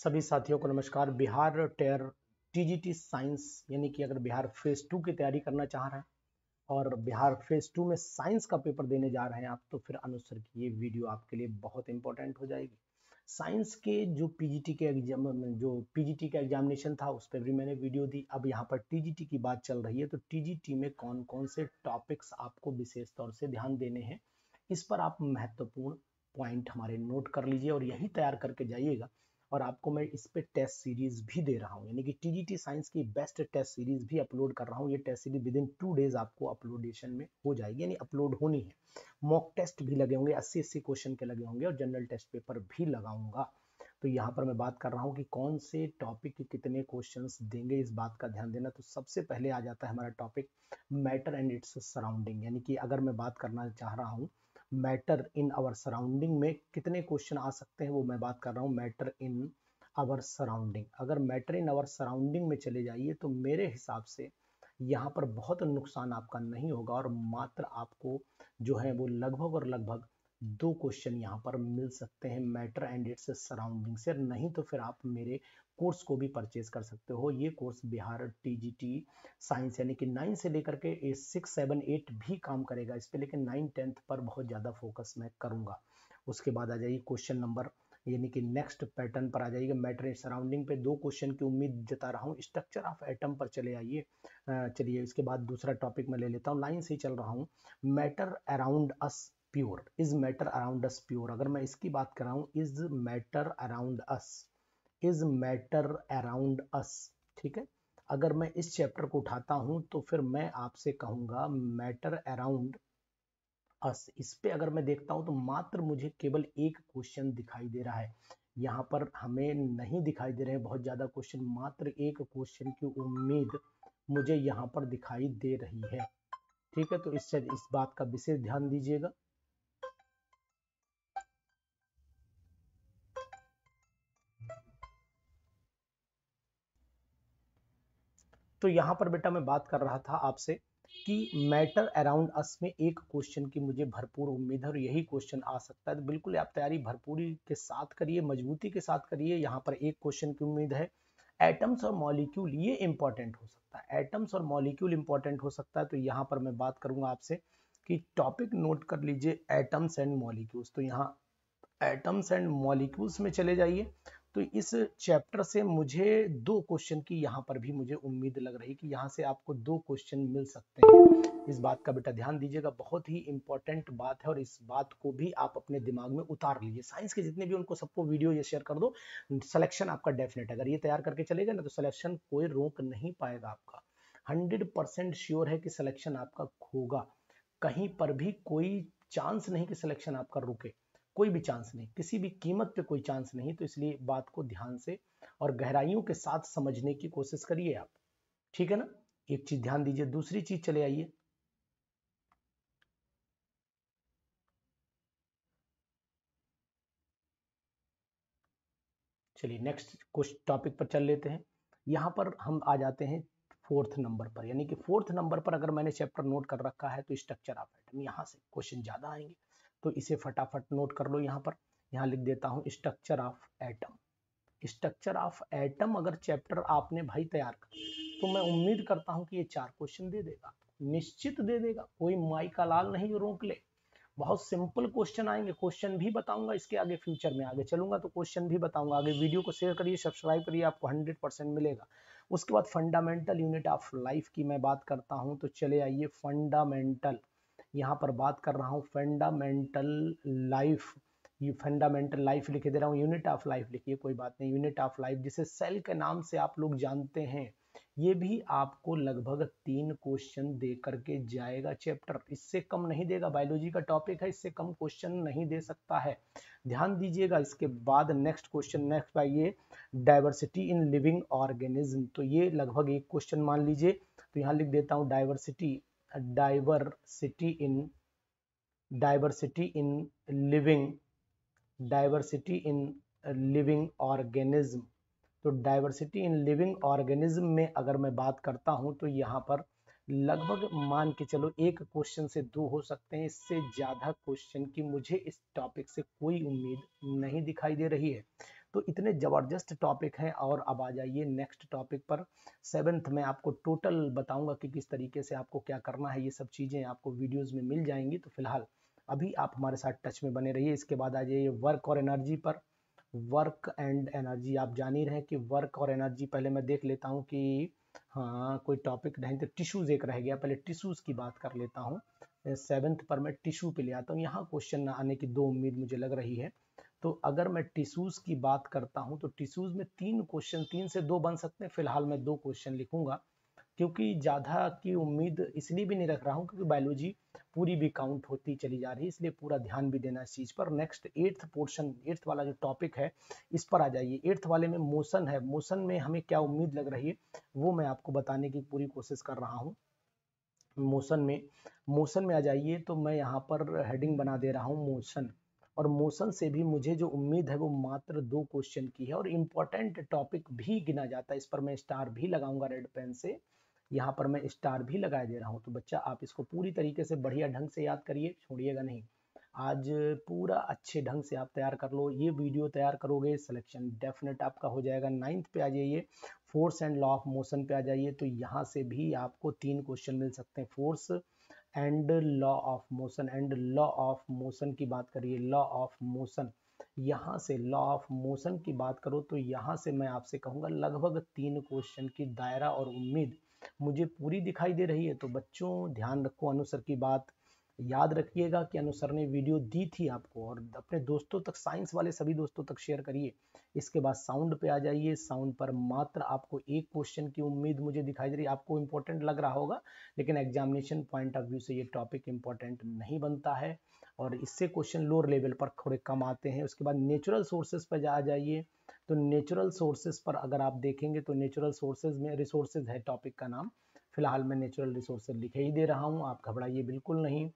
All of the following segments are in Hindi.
सभी साथियों को नमस्कार। बिहार टेर टीजीटी साइंस यानी कि अगर बिहार फेज 2 की तैयारी करना चाह रहे हैं और बिहार फेज 2 में साइंस का पेपर देने जा रहे हैं आप, तो फिर अनुसर की ये वीडियो आपके लिए बहुत इंपॉर्टेंट हो जाएगी। साइंस के जो पीजीटी के एग्जाम जो पीजीटी का एग्जामिनेशन था उस पर भी मैंने वीडियो दी। अब यहाँ पर टीजीटी की बात चल रही है, तो टीजीटी में कौन कौन से टॉपिक्स आपको विशेष तौर से ध्यान देने हैं, इस पर आप महत्वपूर्ण पॉइंट हमारे नोट कर लीजिए और यही तैयार करके जाइएगा। और आपको मैं इस पे टेस्ट सीरीज भी दे रहा हूँ, यानी कि टीजीटी साइंस की बेस्ट टेस्ट सीरीज भी अपलोड कर रहा हूँ। ये test series with in 2 days आपको अपलोडेशन में हो जाएगी, यानी अपलोड होनी है। मॉक टेस्ट भी लगे होंगे, 80-80 क्वेश्चन के लगे होंगे और जनरल टेस्ट पेपर भी लगाऊंगा। तो यहाँ पर मैं बात कर रहा हूँ कि कौन से टॉपिक के कितने क्वेश्चंस देंगे, इस बात का ध्यान देना। तो सबसे पहले आ जाता है हमारा topic matter and its surrounding, यानी कि अगर मैं बात करना चाह रहा हूँ मैटर इन आवर सराउंडिंग में कितने क्वेश्चन आ सकते हैं, वो मैं बात कर रहा हूँ मैटर इन आवर सराउंडिंग। अगर मैटर इन आवर सराउंडिंग में चले जाइए तो मेरे हिसाब से यहाँ पर बहुत नुकसान आपका नहीं होगा और मात्र आपको जो है वो लगभग और लगभग 2 क्वेश्चन यहाँ पर मिल सकते हैं मैटर एंड इट्स सराउंडिंग से। नहीं तो फिर आप मेरे कोर्स को भी परचेज कर सकते हो। ये कोर्स बिहार टीजीटी साइंस यानी कि 9 से लेकर के 6, 7, 8 भी काम करेगा इस पे, लेकिन 9, 10 पर बहुत ज़्यादा फोकस मैं करूँगा। उसके बाद आ जाइए क्वेश्चन नंबर यानी कि नेक्स्ट पैटर्न पर आ जाइएगा। मैटर एंड सराउंडिंग पे 2 क्वेश्चन की उम्मीद जता रहा हूँ। स्ट्रक्चर ऑफ एटम पर चले आइए। चलिए इसके बाद दूसरा टॉपिक मैं ले लेता हूँ, लाइन से ही चल रहा हूँ। Matter around us pure, is matter around us pure. अगर मैं इसकी बात कर रहा हूँ, is matter around us, is matter around us, ठीक है। अगर मैं इस चैप्टर को उठाता हूं तो फिर मैं आपसे कहूंगा मैटर अराउंड अस। इस पे अगर मैं देखता हूं तो मात्र मुझे केवल एक क्वेश्चन दिखाई दे रहा है। यहाँ पर हमें नहीं दिखाई दे रहे हैं बहुत ज्यादा क्वेश्चन, मात्र एक क्वेश्चन की उम्मीद मुझे यहाँ पर दिखाई दे रही है, ठीक है। तो इस बात का विशेष ध्यान दीजिएगा। तो यहाँ पर बेटा मैं बात कर रहा था आपसे कि मैटर अराउंड अस में एक क्वेश्चन की मुझे भरपूर उम्मीद है और यही क्वेश्चन आ सकता है। तो बिल्कुल आप तैयारी भरपूरी के साथ करिए, मजबूती के साथ करिए। यहाँ पर एक क्वेश्चन की उम्मीद है। एटम्स और मॉलिक्यूल ये इंपॉर्टेंट हो सकता है, एटम्स और मॉलिक्यूल इंपॉर्टेंट हो सकता है। तो यहाँ पर मैं बात करूंगा आपसे कि टॉपिक नोट कर लीजिए, एटम्स एंड मॉलिक्यूल्स। तो यहाँ एटम्स एंड मॉलिक्यूल्स में चले जाइए। तो इस चैप्टर से मुझे 2 क्वेश्चन की यहाँ पर भी मुझे उम्मीद लग रही कि यहाँ से आपको 2 क्वेश्चन मिल सकते हैं। इस बात का बेटा ध्यान दीजिएगा, बहुत ही इंपॉर्टेंट बात है और इस बात को भी आप अपने दिमाग में उतार लीजिए। साइंस के जितने भी उनको सबको वीडियो ये शेयर कर दो। सिलेक्शन आपका डेफिनेट, अगर ये तैयार करके चलेगा ना तो सिलेक्शन कोई रोक नहीं पाएगा आपका। 100% श्योर है कि सिलेक्शन आपका होगा, कहीं पर भी कोई चांस नहीं कि सिलेक्शन आपका रुके, कोई भी चांस नहीं, किसी भी कीमत पे कोई चांस नहीं। तो इसलिए बात को ध्यान से और गहराइयों के साथ समझने की कोशिश करिए आप, ठीक है ना। एक चीज ध्यान दीजिए, दूसरी चीज चले आइए। चलिए नेक्स्ट कुछ टॉपिक पर चल लेते हैं। यहां पर हम आ जाते हैं 4th नंबर पर, यानी कि 4th नंबर पर अगर मैंने चैप्टर नोट कर रखा है तो स्ट्रक्चर ऑफ एटम। यहां से क्वेश्चन ज्यादा आएंगे तो इसे फटाफट नोट कर लो। यहाँ पर यहाँ लिख देता हूं structure of atom. Structure of atom अगर चैप्टर आपने भाई तैयार कर तो मैं उम्मीद करता हूं कि ये 4 क्वेश्चन दे देगा, निश्चित दे देगा, कोई माई का लाल नहीं जो रोक ले। बहुत सिंपल क्वेश्चन आएंगे, क्वेश्चन भी बताऊंगा इसके आगे, फ्यूचर में आगे चलूंगा तो क्वेश्चन भी बताऊंगा आगे। वीडियो को शेयर करिए, सब्सक्राइब करिए, आपको 100% मिलेगा। उसके बाद फंडामेंटल यूनिट ऑफ लाइफ की मैं बात करता हूं, तो चले आइए फंडामेंटल। यहाँ पर बात कर रहा हूँ फंडामेंटल लाइफ। ये फंडामेंटल लाइफ लिखे दे रहा हूँ, यूनिट ऑफ लाइफ लिखिए, कोई बात नहीं। यूनिट ऑफ लाइफ जिसे सेल के नाम से आप लोग जानते हैं, ये भी आपको लगभग 3 क्वेश्चन दे करके जाएगा चैप्टर, इससे कम नहीं देगा। बायोलॉजी का टॉपिक है, इससे कम क्वेश्चन नहीं दे सकता है, ध्यान दीजिएगा। इसके बाद नेक्स्ट क्वेश्चन, नेक्स्ट आइए डाइवर्सिटी इन लिविंग ऑर्गेनिज्म। तो ये लगभग एक क्वेश्चन मान लीजिए। तो यहाँ लिख देता हूँ diversity, diversity in living, diversity in living organism. तो डाइवर्सिटी इन लिविंग ऑर्गेनिज्म में अगर मैं बात करता हूं तो यहाँ पर लगभग मान के चलो एक क्वेश्चन से 2 हो सकते हैं, इससे ज्यादा क्वेश्चन की मुझे इस टॉपिक से कोई उम्मीद नहीं दिखाई दे रही है। तो इतने ज़बरदस्त टॉपिक हैं। और अब आ जाइए नेक्स्ट टॉपिक पर। 7th में आपको टोटल बताऊंगा कि किस तरीके से आपको क्या करना है, ये सब चीज़ें आपको वीडियोज़ में मिल जाएंगी। तो फिलहाल अभी आप हमारे साथ टच में बने रहिए। इसके बाद आ जाइए वर्क और एनर्जी पर। वर्क एंड एनर्जी आप जान ही रहे हैं कि वर्क और एनर्जी, पहले मैं देख लेता हूँ कि हाँ कोई टॉपिक नहीं तो टिश्यूज़ एक रह गया, पहले टिश्यूज़ की बात कर लेता हूँ। 7th पर मैं टिश्यू पे ले आता हूँ, यहाँ क्वेश्चन आने की दो उम्मीद मुझे लग रही है। तो अगर मैं टिश्यूज़ की बात करता हूँ तो टिश्यूज़ में 3 क्वेश्चन, 3 से 2 बन सकते हैं। फिलहाल मैं 2 क्वेश्चन लिखूंगा, क्योंकि ज़्यादा की उम्मीद इसलिए भी नहीं रख रहा हूँ क्योंकि बायोलॉजी पूरी भी काउंट होती चली जा रही है, इसलिए पूरा ध्यान भी देना इस चीज़ पर। नेक्स्ट 8th पोर्शन, 8th वाला जो टॉपिक है इस पर आ जाइए। 8th वाले में मोशन है, मोशन में हमें क्या उम्मीद लग रही है वो मैं आपको बताने की पूरी कोशिश कर रहा हूँ। मोशन में आ जाइए, तो मैं यहाँ पर हेडिंग बना दे रहा हूँ मोशन। और मोशन से भी मुझे जो उम्मीद है वो मात्र 2 क्वेश्चन की है, और इम्पोर्टेंट टॉपिक भी गिना जाता है। इस पर मैं स्टार भी लगाऊंगा रेड पेन से, यहाँ पर मैं स्टार भी लगा दे रहा हूँ। तो बच्चा आप इसको पूरी तरीके से बढ़िया ढंग से याद करिए, छोड़िएगा नहीं। आज पूरा अच्छे ढंग से आप तैयार कर लो, ये वीडियो तैयार करोगे सिलेक्शन डेफिनेट आपका हो जाएगा। 9th पे आ जाइए, force and law of motion पे आ जाइए। तो यहाँ से भी आपको 3 क्वेश्चन मिल सकते हैं। Force and law of motion, and law of motion की बात करिए, लॉ ऑफ मोशन। यहाँ से लॉ ऑफ मोशन की बात करो तो यहाँ से मैं आपसे कहूँगा लगभग 3 क्वेश्चन की दायरा और उम्मीद मुझे पूरी दिखाई दे रही है। तो बच्चों ध्यान रखो, अनुसर की बात याद रखिएगा कि अनुसर ने वीडियो दी थी आपको, और अपने दोस्तों तक, साइंस वाले सभी दोस्तों तक शेयर करिए। इसके बाद साउंड पे आ जाइए। साउंड पर मात्र आपको एक क्वेश्चन की उम्मीद मुझे दिखाई दे रही है। आपको इंपॉर्टेंट लग रहा होगा, लेकिन एग्जामिनेशन पॉइंट ऑफ व्यू से ये टॉपिक इंपॉर्टेंट नहीं बनता है, और इससे क्वेश्चन लोअर लेवल पर थोड़े कम आते हैं। उसके बाद नेचुरल सोर्सेज पर आ जाइए। तो नेचुरल सोर्सेज पर अगर आप देखेंगे तो नेचुरल सोर्सेज में रिसोर्सेज है टॉपिक का नाम। फिलहाल मैं नेचुरल रिसोर्सेज लिखे ही दे रहा हूँ, आप घबराइए बिल्कुल नहीं,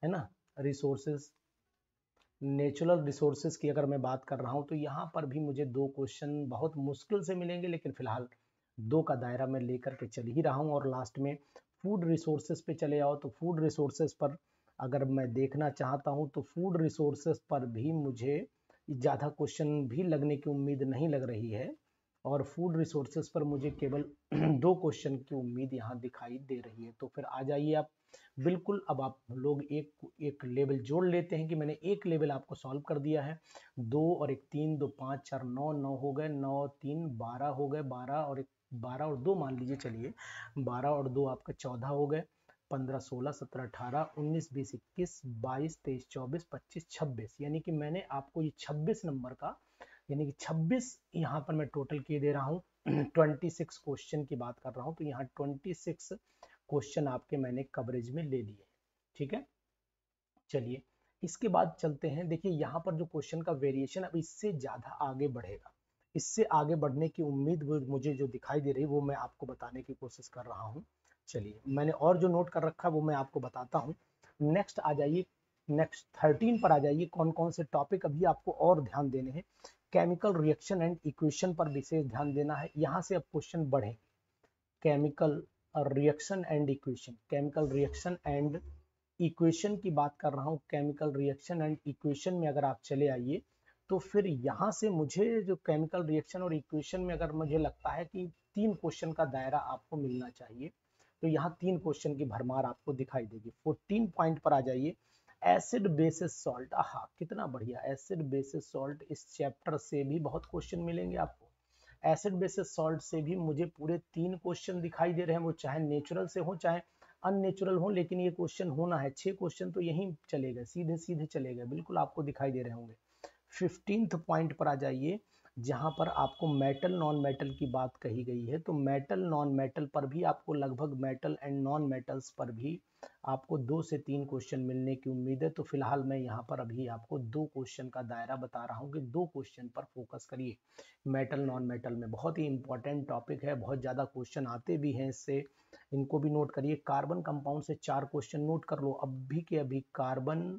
है ना। रिसोर्सेज, नेचुरल रिसोर्सेज की अगर मैं बात कर रहा हूं तो यहाँ पर भी मुझे 2 क्वेश्चन बहुत मुश्किल से मिलेंगे, लेकिन फिलहाल 2 का दायरा मैं लेकर के चल ही रहा हूं। और लास्ट में फूड रिसोर्सेज पे चले आओ। तो फूड रिसोर्सेज पर अगर मैं देखना चाहता हूं तो फूड रिसोर्सेज पर भी मुझे ज़्यादा क्वेश्चन भी लगने की उम्मीद नहीं लग रही है, और फूड रिसोर्सेज पर मुझे केवल 2 क्वेश्चन की उम्मीद यहाँ दिखाई दे रही है। तो फिर आ जाइए आप बिल्कुल। अब आप लोग एक लेवल जोड़ लेते हैं कि मैंने एक लेवल आपको सॉल्व कर दिया है। 2 और 1 3, 2 5 4 9, 9 हो गए, 9 3 12 हो गए, 12 और 1 12 और 2 मान लीजिए, चलिए 12 और 2 आपके 14 हो गए, 15 16 17 18 19 20 21 22 23 24 25 26, यानी कि मैंने आपको ये 26 नंबर का, यानी कि 26 यहाँ पर मैं टोटल किए दे रहा हूँ। 26 क्वेश्चन की बात कर रहा हूँ, तो यहाँ 26 क्वेश्चन आपके मैंने कवरेज में ले लिए, ठीक है। चलिए इसके बाद चलते हैं। देखिए यहाँ पर जो क्वेश्चन का वेरिएशन अब इससे ज्यादा आगे बढ़ेगा, इससे आगे बढ़ने की उम्मीद मुझे जो दिखाई दे रही है वो मैं आपको बताने की कोशिश कर रहा हूँ। चलिए मैंने और जो नोट कर रखा है वो मैं आपको बताता हूँ। नेक्स्ट आ जाइए, नेक्स्ट 13 पर आ जाइए। कौन कौन से टॉपिक अभी आपको और ध्यान देने हैं। केमिकल रिएक्शन एंड इक्वेशन पर विशेष ध्यान देना है, यहाँ से अब क्वेश्चन बढ़े। Chemical reaction and equation, chemical reaction and equation की बात कर रहा हूँ। केमिकल रिएक्शन एंड इक्वेशन में अगर आप चले आइए तो फिर यहाँ से मुझे जो केमिकल रिएक्शन और इक्वेशन में अगर मुझे लगता है कि 3 क्वेश्चन का दायरा आपको मिलना चाहिए, तो यहाँ 3 क्वेश्चन की भरमार आपको दिखाई देगी। 14 पॉइंट पर आ जाइए। एसिड बेसिस सॉल्ट, आहा कितना बढ़िया, एसिड बेसिस सॉल्ट, इस चैप्टर से भी बहुत क्वेश्चन मिलेंगे आपको। एसिड बेसिस सॉल्ट से भी मुझे पूरे 3 क्वेश्चन दिखाई दे रहे हैं, वो चाहे नेचुरल से हो चाहे अननेचुरल हो, लेकिन ये क्वेश्चन होना है। 6 क्वेश्चन तो यहीं चले गए, सीधे सीधे चले गए, बिल्कुल आपको दिखाई दे रहे होंगे। 15th पॉइंट पर आ जाइए, जहां पर आपको मेटल नॉन मेटल की बात कही गई है। तो मेटल नॉन मेटल पर भी आपको लगभग, मेटल एंड नॉन मेटल्स पर भी आपको 2 से 3 क्वेश्चन मिलने की उम्मीद है। तो फिलहाल मैं यहाँ पर अभी आपको 2 क्वेश्चन का दायरा बता रहा हूँ कि 2 क्वेश्चन पर फोकस करिए। मेटल नॉन मेटल में बहुत ही इंपॉर्टेंट टॉपिक है, बहुत ज़्यादा क्वेश्चन आते भी हैं इससे, इनको भी नोट करिए। कार्बन कंपाउंड से 4 क्वेश्चन नोट कर लो अभी के अभी। Carbon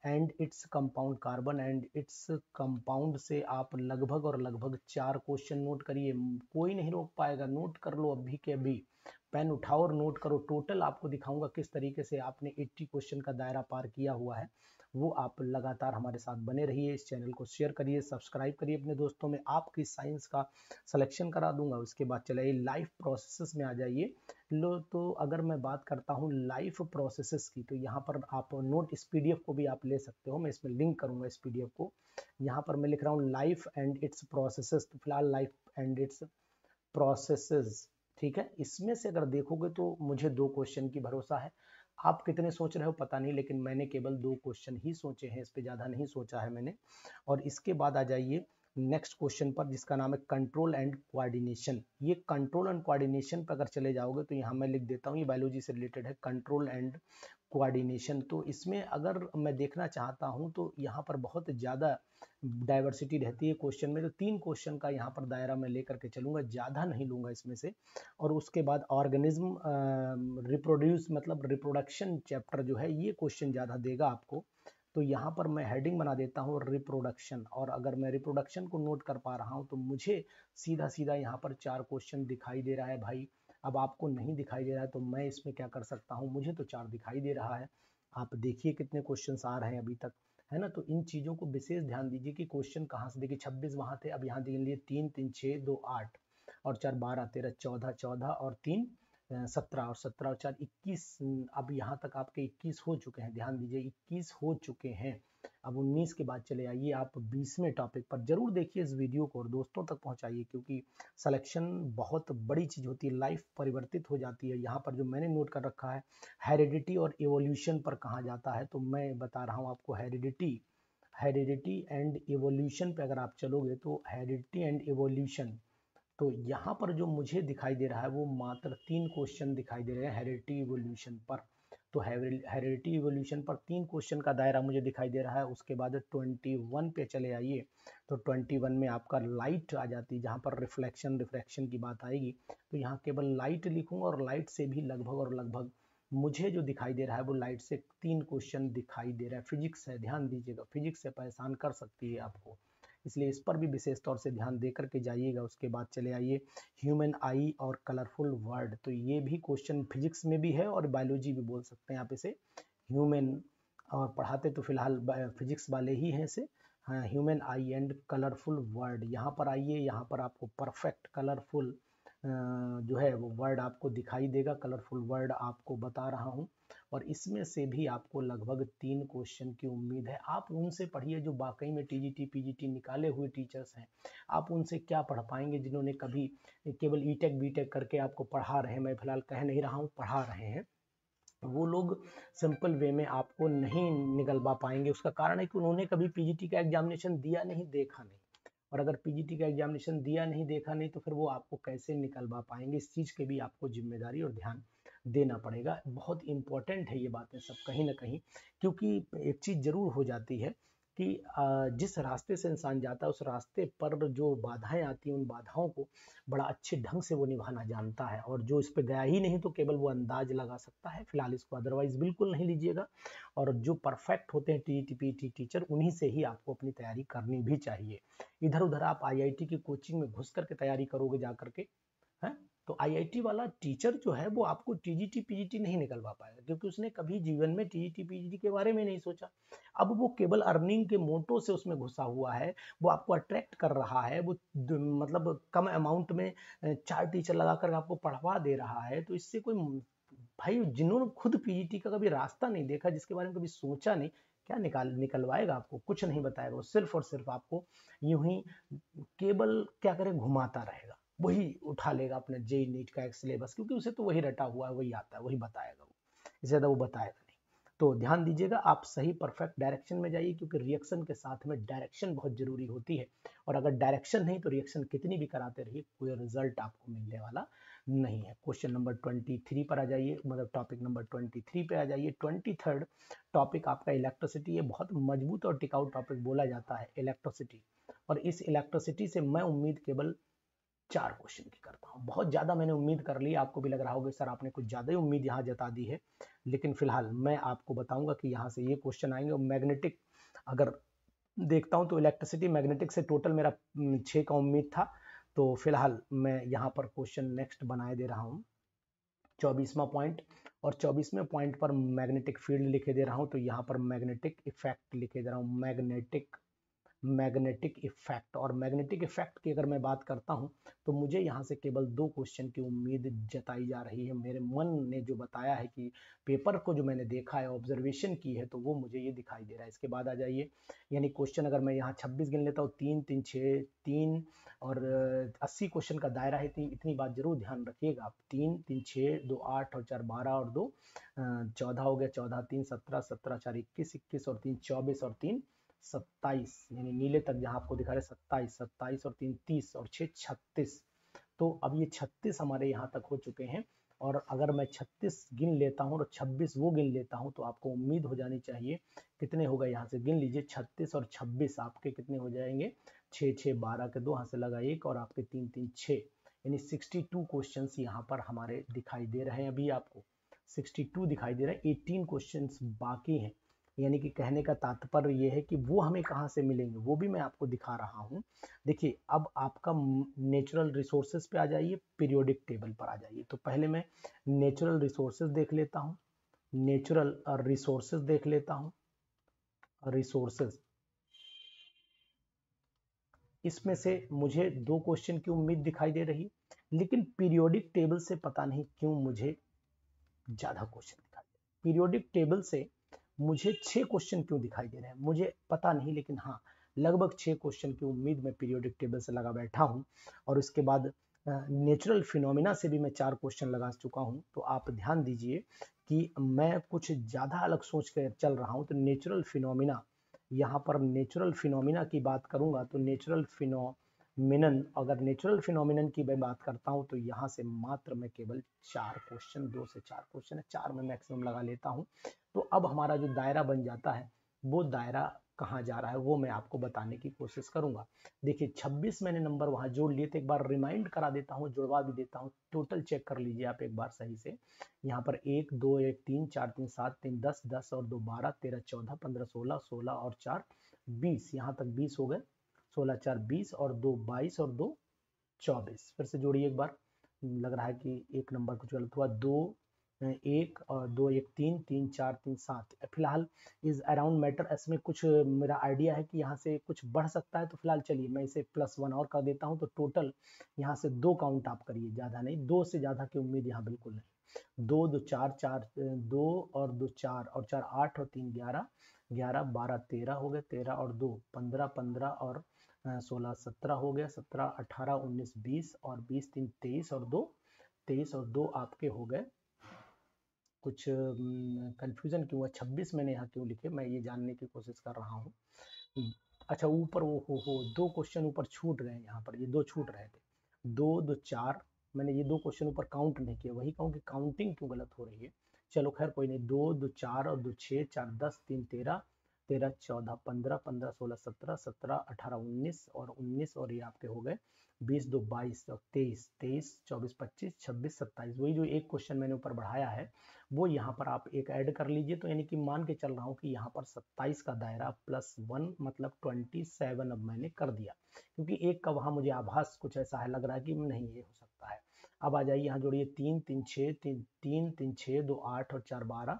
and its compound, carbon and its compound से आप लगभग और लगभग 4 क्वेश्चन नोट करिए, कोई नहीं रोक पाएगा, नोट कर लो अभी के अभी। पेन उठाओ और नोट करो। टोटल आपको दिखाऊंगा किस तरीके से आपने 80 क्वेश्चन का दायरा पार किया हुआ है, वो आप लगातार हमारे साथ बने रहिए। इस चैनल को शेयर करिए, सब्सक्राइब करिए अपने दोस्तों में। आपकी साइंस का सिलेक्शन करा दूंगा। उसके बाद चलिए लाइफ प्रोसेसेस में आ जाइए। लो, तो अगर मैं बात करता हूँ लाइफ प्रोसेसेस की, तो यहाँ पर आप नोट इस पीडीएफ को भी आप ले सकते हो, मैं इसमें लिंक करूंगा इस पीडीएफ को। यहाँ पर मैं लिख रहा हूँ लाइफ एंड इट्स प्रोसेसेस, तो फिलहाल लाइफ एंड इट्स प्रोसेसेस, ठीक है। इसमें से अगर देखोगे तो मुझे 2 क्वेश्चन की भरोसा है। आप कितने सोच रहे हो पता नहीं, लेकिन मैंने केवल 2 क्वेश्चन ही सोचे हैं, इस पे ज्यादा नहीं सोचा है मैंने। और इसके बाद आ जाइए नेक्स्ट क्वेश्चन पर, जिसका नाम है कंट्रोल एंड कोऑर्डिनेशन। ये कंट्रोल एंड कोऑर्डिनेशन पर अगर चले जाओगे तो यहाँ मैं लिख देता हूँ, ये बायोलॉजी से रिलेटेड है, कंट्रोल एंड कोऑर्डिनेशन। तो इसमें अगर मैं देखना चाहता हूँ तो यहाँ पर बहुत ज़्यादा डाइवर्सिटी रहती है क्वेश्चन में। तो 3 क्वेश्चन का यहाँ पर दायरा मैं लेकर के चलूंगा, ज़्यादा नहीं लूंगा इसमें से। और उसके बाद ऑर्गेनिज्म रिप्रोड्यूस मतलब रिप्रोडक्शन चैप्टर जो है, ये क्वेश्चन ज़्यादा देगा आपको। तो यहाँ पर मैं हेडिंग बना देता हूँ रिप्रोडक्शन, और अगर मैं रिप्रोडक्शन को नोट कर पा रहा हूँ तो मुझे सीधा सीधा यहाँ पर 4 क्वेश्चन दिखाई दे रहा है भाई। अब आपको नहीं दिखाई दे रहा है तो मैं इसमें क्या कर सकता हूँ, मुझे तो 4 दिखाई दे रहा है। आप देखिए कितने क्वेश्चंस आ रहे हैं अभी तक, है ना। तो इन चीज़ों को विशेष ध्यान दीजिए कि क्वेश्चन कहाँ से, देखिए 26 वहाँ थे, अब यहाँ देख लिए 3 3 6 2 8 और 4 12 13 14 14 और 3 17 और 17 और 4 21। अब यहाँ तक आपके 21 हो चुके हैं, ध्यान दीजिए 21 हो चुके हैं। अब 19 के बाद चले आइए आप 20वें टॉपिक पर। जरूर देखिए इस वीडियो को और दोस्तों तक पहुंचाइए, क्योंकि सिलेक्शन बहुत बड़ी चीज होती है, लाइफ परिवर्तित हो जाती है। यहाँ पर जो मैंने नोट कर रखा है हेरिडिटी और इवोल्यूशन पर कहा जाता है, तो मैं बता रहा हूँ आपको हेरिडिटी एंड इवोल्यूशन पे अगर आप चलोगे तो हेरिडिटी एंड इवोल्यूशन, तो यहाँ पर जो मुझे दिखाई दे रहा है वो मात्र 3 क्वेश्चन दिखाई दे रहे हैं हेरिडिटी इवोल्यूशन पर। तो हेरिडिटी इवोल्यूशन पर 3 क्वेश्चन का दायरा मुझे दिखाई दे रहा है। उसके बाद 21 पे चले आइए, तो 21 में आपका लाइट आ जाती है, जहाँ पर रिफ्रैक्शन की बात आएगी। तो यहाँ केवल लाइट लिखूंगा, और लाइट से भी लगभग मुझे जो दिखाई दे रहा है वो लाइट से 3 क्वेश्चन दिखाई दे रहा है। फिजिक्स है, ध्यान दीजिएगा, फिजिक्स से परेशान कर सकती है आपको, इसलिए इस पर भी विशेष तौर से ध्यान दे करके जाइएगा। उसके बाद चले आइए ह्यूमन आई और कलरफुल वर्ड, तो ये भी क्वेश्चन फिजिक्स में भी है और बायोलॉजी भी बोल सकते हैं आप इसे। ह्यूमन, और पढ़ाते तो फिलहाल फिजिक्स वाले ही हैं इसे। हाँ, human I and colourful word, यहाँ पर आइए, यहाँ पर आपको परफेक्ट कलरफुल जो है वो वर्ड आपको दिखाई देगा, कलरफुल वर्ड आपको बता रहा हूँ। और इसमें से भी आपको लगभग 3 क्वेश्चन की उम्मीद है। आप उनसे पढ़िए जो वाकई में टीजीटी पीजीटी निकाले हुए टीचर्स हैं। आप उनसे क्या पढ़ पाएंगे जिन्होंने कभी केवल ईटेक बीटेक करके आपको पढ़ा रहे हैं, मैं फिलहाल कह नहीं रहा हूँ, पढ़ा रहे हैं। वो लोग सिंपल वे में आपको नहीं निकलवा पाएंगे। उसका कारण है कि उन्होंने कभी पीजीटी का एग्जामिनेशन दिया नहीं, देखा नहीं। और अगर पीजीटी का एग्जामिनेशन दिया नहीं, देखा नहीं, तो फिर वो आपको कैसे निकलवा पाएंगे। इस चीज़ के भी आपको जिम्मेदारी और ध्यान देना पड़ेगा। बहुत इंपॉर्टेंट है ये बातें सब कहीं ना कहीं, क्योंकि एक चीज़ जरूर हो जाती है कि जिस रास्ते से इंसान जाता है उस रास्ते पर जो बाधाएं आती हैं, उन बाधाओं को बड़ा अच्छे ढंग से वो निभाना जानता है। और जो इस पे गया ही नहीं तो केवल वो अंदाज लगा सकता है। फिलहाल इसको अदरवाइज बिल्कुल नहीं लीजिएगा। और जो परफेक्ट होते हैं टीजीटी टीचर, उन्हीं से ही आपको अपनी तैयारी करनी भी चाहिए। इधर उधर आप आईआईटी की कोचिंग में घुस करके तैयारी करोगे जा करके, है तो आईआईटी वाला टीचर जो है वो आपको टीजीटी पीजीटी नहीं निकलवा पाएगा, क्योंकि उसने कभी जीवन में टीजीटी पीजीटी के बारे में नहीं सोचा। अब वो केवल अर्निंग के मोटो से उसमें घुसा हुआ है, वो आपको अट्रैक्ट कर रहा है, वो मतलब कम अमाउंट में 4 टीचर लगा कर आपको पढ़वा दे रहा है। तो इससे कोई भाई, जिन्होंने खुद पीजीटी का कभी रास्ता नहीं देखा, जिसके बारे में कभी सोचा नहीं, क्या निकलवाएगा आपको, कुछ नहीं बताएगा। वो सिर्फ और सिर्फ आपको यूं ही केवल क्या करे, घुमाता रहेगा, वही उठा लेगा अपने जेई नीट का एक सिलेबस, क्योंकि उसे तो वही रटा हुआ है, वही आता है, वही बताएगा वो, इससे ज्यादा वो बताएगा नहीं। तो ध्यान दीजिएगा, आप सही परफेक्ट डायरेक्शन में जाइए, क्योंकि रिएक्शन के साथ में डायरेक्शन बहुत जरूरी होती है। और अगर डायरेक्शन नहीं तो रिएक्शन कितनी भी कराते रहिए, कोई रिजल्ट आपको मिलने वाला नहीं है। क्वेश्चन नंबर 23 पर आ जाइए, मतलब टॉपिक नंबर 23 पे आ जाइए। 23rd टॉपिक आपका इलेक्ट्रिसिटी है। बहुत मजबूत और टिकाऊ टॉपिक बोला जाता है इलेक्ट्रिसिटी। और इस इलेक्ट्रिसिटी से मैं उम्मीद केवल 4 क्वेश्चन की करता हूँ। बहुत ज्यादा मैंने उम्मीद कर ली, आपको भी लग रहा होगा सर आपने कुछ ज्यादा ही उम्मीद यहाँ जता दी है, लेकिन फिलहाल मैं आपको बताऊंगा कि यहाँ से ये क्वेश्चन आएंगे। और मैग्नेटिक अगर देखता हूँ तो इलेक्ट्रिसिटी मैग्नेटिक से टोटल मेरा 6 का उम्मीद था। तो फिलहाल मैं यहाँ पर क्वेश्चन नेक्स्ट बनाए दे रहा हूँ, 24वां पॉइंट। और 24वें पॉइंट पर मैग्नेटिक फील्ड लिखे दे रहा हूं, तो यहाँ पर मैग्नेटिक इफेक्ट लिखे दे रहा हूं, मैग्नेटिक इफेक्ट। और मैग्नेटिक इफेक्ट की अगर मैं बात करता हूं तो मुझे यहाँ से केवल 2 क्वेश्चन की उम्मीद जताई जा रही है। मेरे मन ने जो बताया है कि पेपर को जो मैंने देखा है, ऑब्जर्वेशन की है, तो वो मुझे ये दिखाई दे रहा है। इसके बाद आ जाइए, यानी क्वेश्चन अगर मैं यहाँ 26 गिन लेता हूँ, 3 3 6 3 और 80 क्वेश्चन का दायरा है। इतनी बात जरूर ध्यान रखिएगा आप। 3 3 6 2 8 और 4 12 और 2 14 हो गया, 14 3 17 17 4 21 21 और 3 24 और 3 27, यानी नीले तक जहां आपको दिखा रहे 27 27 और 3 30 और 6 36। तो अब ये 36 हमारे यहाँ तक हो चुके हैं। और अगर मैं 36 गिन लेता हूँ और 26 वो गिन लेता हूँ तो आपको उम्मीद हो जानी चाहिए। कितने हो गए यहाँ से गिन लीजिए, 36 और 26 आपके कितने हो जाएंगे, 6 6 12 के 2 हाथ से लगा 1 और आपके 3 3 6, यानी 62 क्वेश्चंस यहाँ पर हमारे दिखाई दे रहे हैं। अभी आपको 62 दिखाई दे रहे हैं, 18 क्वेश्चंस बाकी हैं। यानी कि कहने का तात्पर्य ये है कि वो हमें कहाँ से मिलेंगे वो भी मैं आपको दिखा रहा हूँ। देखिए, अब आपका नेचुरल रिसोर्सेज पे आ जाइए, पीरियोडिक टेबल पर आ जाइए। तो पहले मैं नेचुरल रिसोर्सेज देख लेता हूँ, नेचुरल रिसोर्सेज देख लेता हूँ, रिसोर्सेज। इसमें से मुझे 2 क्वेश्चन की उम्मीद दिखाई दे रही, लेकिन पीरियोडिक टेबल से पता नहीं क्यों मुझे ज्यादा क्वेश्चन दिखाई दे। पीरियोडिक टेबल से मुझे 6 क्वेश्चन क्यों दिखाई दे रहे हैं मुझे पता नहीं, लेकिन हाँ, लगभग 6 क्वेश्चन की उम्मीद मैं पीरियोडिक टेबल से लगा बैठा हूं। और उसके बाद नेचुरल फिनोमिना से भी मैं 4 क्वेश्चन लगा चुका हूं। तो आप ध्यान दीजिए कि मैं कुछ ज्यादा अलग सोच कर चल रहा हूं। तो नेचुरल फिनोमिना, यहाँ पर नेचुरल फिनोमिना की बात करूंगा तो नेचुरल फिनोमिनन, अगर नेचुरल फिनोमिनन की मैं बात करता हूं तो यहाँ से मात्र मैं केवल 4 क्वेश्चन, 2 से 4 क्वेश्चन है, 4 में मैक्सिमम लगा लेता हूं। तो अब हमारा जो दायरा बन जाता है, वो दायरा कहाँ जा रहा है वो मैं आपको बताने की कोशिश करूंगा। देखिए, 26 मैंने नंबर वहां जोड़ लिए थे, एक बार रिमाइंड करा देता हूँ, जुड़वा भी देता हूँ। टोटल चेक कर लीजिए आप एक बार सही से। यहाँ पर 1 2 1 3 4 3 7 3 10 10 और 2 12 13 14 15 16 16 और 4 20, यहाँ तक 20 हो गए। 16 4 20 और 2 22 और 2 24। फिर से जोड़िए एक बार, लग रहा है कि एक नंबर कुछ गलत हुआ। 2 1 और 2 1 3 3 4 3 7। फिलहाल इज अराउंड मैटर, इसमें कुछ मेरा आइडिया है कि यहाँ से कुछ बढ़ सकता है। तो फिलहाल चलिए मैं इसे +1 और कर देता हूँ। तो टोटल यहाँ से 2 काउंट आप करिए, ज़्यादा नहीं, 2 से ज़्यादा की उम्मीद यहाँ बिल्कुल नहीं। 2 2 4 4 2 और 2 4 और 4 8 और 3 11 11 12 13 हो गए, 13 और 2 15 15 और 16 17 हो गया, 17 18 19 20 और 20 3 23 और 2 23 और 2 आपके हो गए। कुछ कंफ्यूजन क्यों है, 26 मैंने यहाँ क्यों लिखे, मैं ये जानने की कोशिश कर रहा हूँ। अच्छा, ऊपर वो हो 2 क्वेश्चन ऊपर छूट गए, यहाँ पर ये 2 छूट रहे थे। 2 2 4, मैंने ये 2 क्वेश्चन ऊपर काउंट नहीं किया, वही कहूँ कि काउंटिंग क्यों गलत हो रही है। चलो खैर कोई नहीं। 2 2 4 और 2 6 4 10 3 13 13 14 15 15 16 17 17 18 19 और 19 और ये आपके हो गए 20 2 22 और 23 23 24 25 26 27। वही जो एक क्वेश्चन मैंने ऊपर बढ़ाया है वो यहाँ पर आप एक ऐड कर लीजिए। तो यानी कि मान के चल रहा हूँ कि यहाँ पर 27 का दायरा +1 मतलब 27 अब मैंने कर दिया, क्योंकि एक का वहाँ मुझे आभास कुछ ऐसा है, लग रहा है कि नहीं ये हो सकता है। अब आ जाइए, यहाँ जोड़िए 3 3 6 3 3 3 6 2 8 और 4 12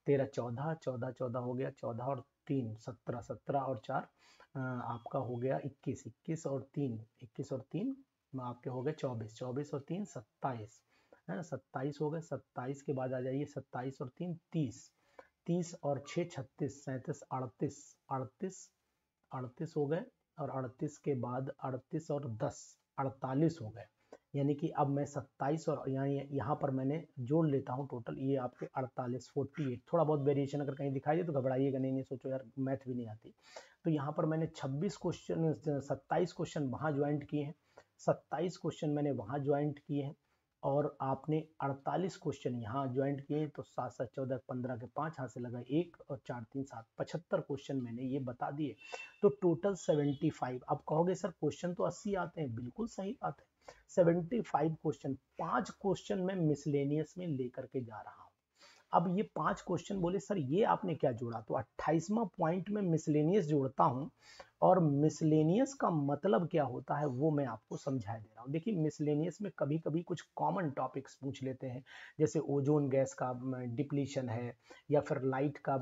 13 14 14 14 हो गया, 14 और 3 17 17 और 4 आपका हो गया 21 21 और 3 21 और 3 आपके हो गए 24 24 और 3 27 है ना, 27 हो गए। 27 के बाद आ जाइए 27 और 3 30 30 और 6 36 37 38 38 38 हो गए। और 38 के बाद 38 और 10 48 हो गए। यानी कि अब मैं 27 और यहाँ पर मैंने जोड़ लेता हूँ टोटल, ये आपके 48 48। थोड़ा बहुत वेरिएशन अगर कहीं दिखाई दे तो घबराइएगा नहीं, सोचो यार मैथ भी नहीं आती। तो यहाँ पर मैंने 26 क्वेश्चन 27 क्वेश्चन वहाँ ज्वाइंट किए हैं, 27 क्वेश्चन मैंने वहाँ ज्वाइंट किए हैं और आपने 48 क्वेश्चन यहाँ ज्वाइंट किए। तो 7 7 14 15 के 5 हाथ से लगा 1 और 4 3 7 75 क्वेश्चन मैंने ये बता दिए। तो टोटल 75। अब कहोगे सर क्वेश्चन तो 80 आते हैं, बिल्कुल सही बात है। 75 क्वेश्चन, 5 क्वेश्चन मैं मिसलेनियस में लेकर के जा रहा हूँ। अब ये 5 क्वेश्चन बोले सर ये आपने क्या जोड़ा, तो 28वां पॉइंट में मिसलेनियस जोड़ता हूँ और मिसलेनियस का मतलब क्या होता है वो मैं आपको समझा दे रहा हूँ। देखिए मिसलेनियस में कभी कभी कुछ कॉमन टॉपिक्स पूछ लेते हैं, जैसे ओजोन गैस का डिप्लीशन है, या फिर लाइट का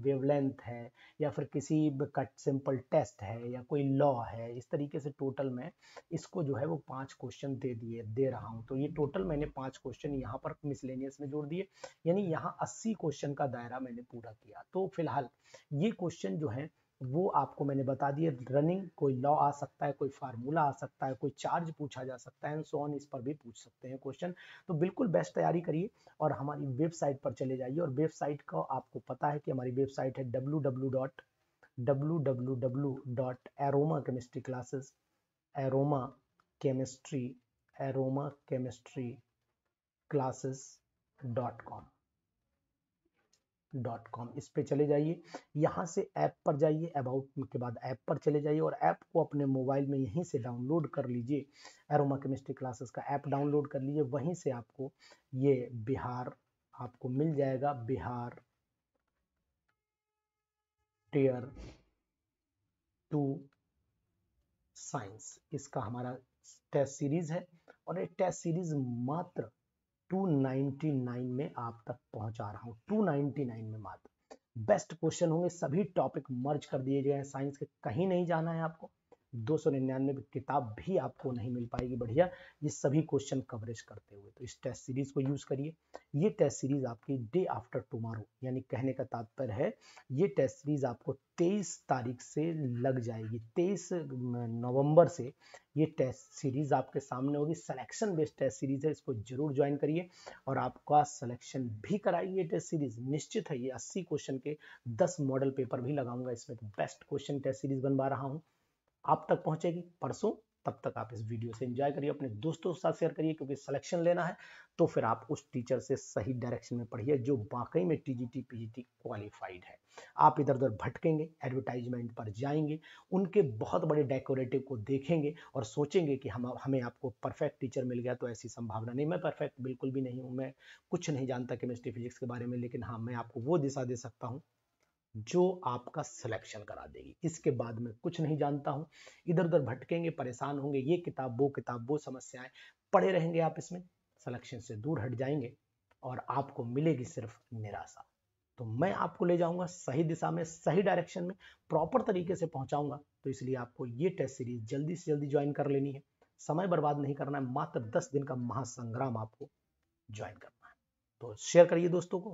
वेवलेंथ है, या फिर किसी का सिंपल टेस्ट है, या कोई लॉ है। इस तरीके से टोटल मैं इसको जो है वो 5 क्वेश्चन दे रहा हूँ। तो ये टोटल मैंने 5 क्वेश्चन यहाँ पर मिसलेनियस में जोड़ दिए, यानी यहाँ 80 क्वेश्चन का दायरा मैंने पूरा किया। तो फिलहाल ये क्वेश्चन जो है वो आपको मैंने बता दिया। रनिंग कोई लॉ आ सकता है, कोई फार्मूला आ सकता है, कोई चार्ज पूछा जा सकता है, सो ऑन, इस पर भी पूछ सकते हैं क्वेश्चन। तो बिल्कुल बेस्ट तैयारी करिए और हमारी वेबसाइट पर चले जाइए। और वेबसाइट का आपको पता है कि हमारी वेबसाइट है www.aroma chemistry classes इस पे चले जाइए। यहाँ से ऐप पर जाइए, अबाउट के बाद ऐप पर चले जाइए और ऐप को अपने मोबाइल में यहीं से डाउनलोड कर लीजिए। एरोमा केमिस्ट्री क्लासेस का ऐप डाउनलोड कर लीजिए, वहीं से आपको ये बिहार आपको मिल जाएगा। बिहार टियर 2 साइंस, इसका हमारा टेस्ट सीरीज है और ये टेस्ट सीरीज मात्र 299 में आप तक पहुंचा रहा हूं। 299 में मात्र बेस्ट क्वेश्चन होंगे, सभी टॉपिक मर्ज कर दिए गए हैं साइंस के, कहीं नहीं जाना है आपको। 299 की किताब भी आपको नहीं मिल पाएगी बढ़िया ये सभी क्वेश्चन कवरेज करते हुए। तो इस टेस्ट सीरीज को यूज करिए। ये टेस्ट सीरीज आपकी डे आफ्टर टुमारो, यानी कहने का तात्पर्य है ये टेस्ट सीरीज आपको 23 तारीख से लग जाएगी। 23 नवंबर से ये टेस्ट सीरीज आपके सामने होगी। सिलेक्शन बेस्ड टेस्ट सीरीज है, इसको जरूर ज्वाइन करिए और आपका सिलेक्शन भी कराइए। टेस्ट सीरीज निश्चित है, ये 80 क्वेश्चन के 10 मॉडल पेपर भी लगाऊंगा इसमें। तो बेस्ट क्वेश्चन टेस्ट सीरीज बनवा रहा हूं, आप तक पहुंचेगी परसों। तब तक आप इस वीडियो से एंजॉय करिए, अपने दोस्तों के साथ शेयर करिए, क्योंकि सिलेक्शन लेना है तो फिर आप उस टीचर से सही डायरेक्शन में पढ़िए जो वाकई में टीजीटी पीजीटी क्वालिफाइड है। आप इधर उधर भटकेंगे, एडवर्टाइजमेंट पर जाएंगे, उनके बहुत बड़े डेकोरेटिव को देखेंगे और सोचेंगे कि हमें आपको परफेक्ट टीचर मिल गया। तो ऐसी संभावना नहीं, मैं परफेक्ट बिल्कुल भी नहीं हूं, मैं कुछ नहीं जानता केमिस्ट्री फिजिक्स के बारे में, लेकिन हाँ मैं आपको वो दिशा दे सकता हूँ जो आपका सिलेक्शन करा देगी। इसके बाद मैं कुछ नहीं जानता हूं। इधर उधर भटकेंगे, परेशान होंगे, ये किताब वो समस्याएं पढ़े रहेंगे आप इसमें, सिलेक्शन से दूर हट जाएंगे और आपको मिलेगी सिर्फ निराशा। तो मैं आपको ले जाऊंगा सही दिशा में, सही डायरेक्शन में, प्रॉपर तरीके से पहुंचाऊंगा। तो इसलिए आपको ये टेस्ट सीरीज जल्दी से जल्दी ज्वाइन कर लेनी है, समय बर्बाद नहीं करना है। मात्र 10 दिन का महासंग्राम आपको ज्वाइन करना है। तो शेयर करिए दोस्तों को।